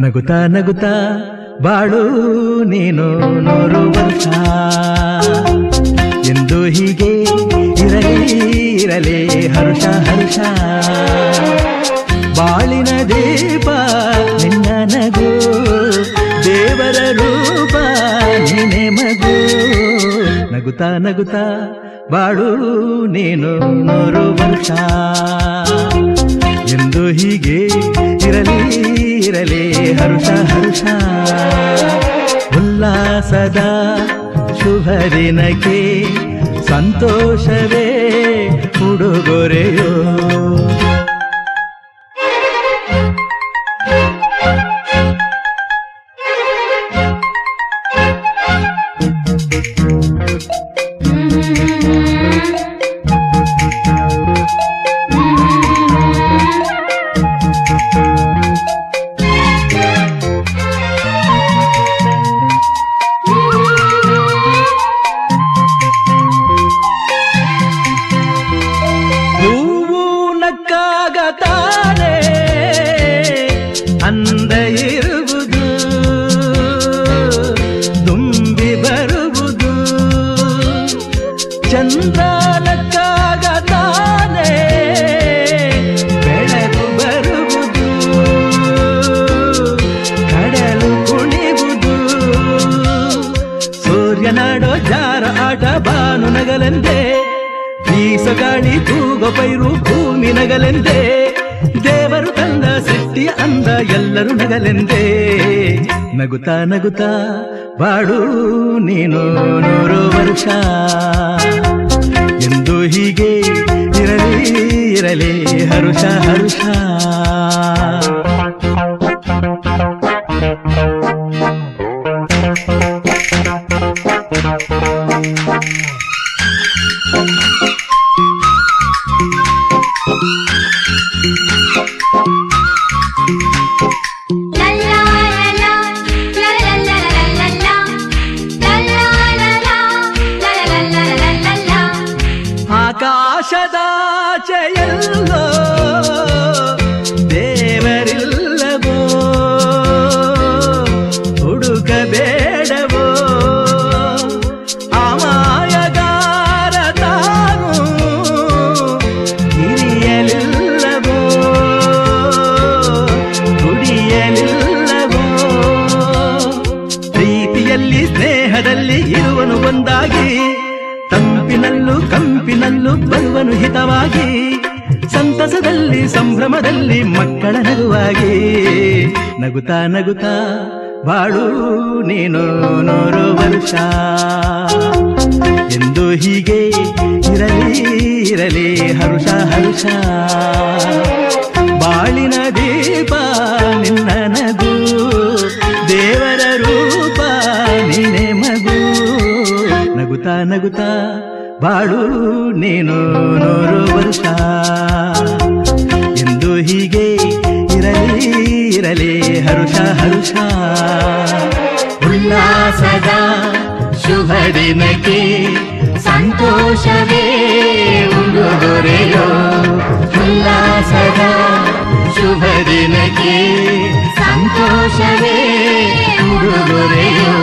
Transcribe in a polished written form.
ನಗುತ್ತಾ ನಗುತ್ತಾ ಬಾಳು ನೀನು 100 ವರ್ಷ ಎಂದು ಹೀಗೆ ಇರಲಿ ಹರುಷ ಹರುಷ ಬಾಳಿನ ದೀಪ ನಿನ್ನ ನಗು ದೇವರ ರೂಪ ನೀನೆ ಮಗು ನಗುತ್ತಾ ನಗುತ್ತಾ ಬಾಳು ನೀನು 100 ವರ್ಷ ಎಂದು ಹೀಗೆ ಇರಲಿ ಹರುಷ ಹರುಷ ಉಲ್ಲಾಸದ ಶುಭ ದಿನಕ್ಕೆ ಸಂತೋಷವೇ ಉಡುಗೊರೆಯೋ ತಾನೆ ಅಂದ ಇರುವುದು ತುಂಬಿ ಬರುವುದು ಚಂದ್ರನಕ್ಕಾಗ ತಾನೆ ಬೆಳಕು ಬರುವುದು ಕಡಲು ಕುಣಿವುದು ಸೂರ್ಯನಾಡೋ ಜಾರ ಆಟ ಬಾನು ನಗಲೆಂದೇ ಬೀಸಗಾಳಿ ತೂಗೋ ಪೈರು ಭೂಮಿ ನಗಲೆಂದೇ ದೇವರು ತಂದ ಸೃಷ್ಟಿಯ ಅಂದ ಎಲ್ಲರೂ ನಗಲೆಂದೇ ನಗುತ್ತಾ ನಗುತ್ತಾ ಬಾಳು ನೀನು 100 ವರ್ಷ ಎಂದು ಹೀಗೆ ಇರಲಿ ಹರುಷ ಹರುಷ ಆಕಾಶದಾಚೆಯಲ್ಲೋ ದೇವರಿಲ್ಲವೋ ಹುಡುಕಬೇಡವೋ ಅಮಾಯಗಾರ ತಾನು ಹಿರಿಯಲಿಲ್ಲವೋ ಕುಡಿಯಲಿಲ್ಲವೋ ಪ್ರೀತಿಯಲ್ಲಿ ಸ್ನೇಹದಲ್ಲಿ ಇರುವನು ಒಂದಾಗಿ ತಂಪಿನಲ್ಲೂ ಕಂಪಿನಲ್ಲೂ ಬರುವನು ಹಿತವಾಗಿ ಸಂತಸದಲ್ಲಿ ಸಂಭ್ರಮದಲ್ಲಿ ಮಕ್ಕಳ ನಗುವಾಗಿ ನಗುತ್ತಾ ನಗುತ್ತಾ ಬಾಳು ನೀನು 100 ವರ್ಷ ಎಂದು ಹೀಗೆ ಇರಲಿ ಹರುಷ ಹರುಷ ಬಾಳಿನ ದೀಪ ನಿನ್ನ ನಗು ದೇವರ ರೂಪ ನೀನೆ ಮಗು ನಗುತ್ತಾ ನಗುತ್ತಾ ಬಾಳು ನೀನು 100 ವರ್ಷ ಎಂದು ಹೀಗೆ ಇರಲಿ ಹರುಷ ಹರುಷ ಉಲ್ಲಾಸದ ಶುಭ ದಿನಕ್ಕೆ ಸಂತೋಷವೇ ಉಡುಗೊರೆಯೋ ಉಲ್ಲಾಸದ ಶುಭ ದಿನಕ್ಕೆ ಸಂತೋಷವೇ ಉಡುಗೊರೆಯೋ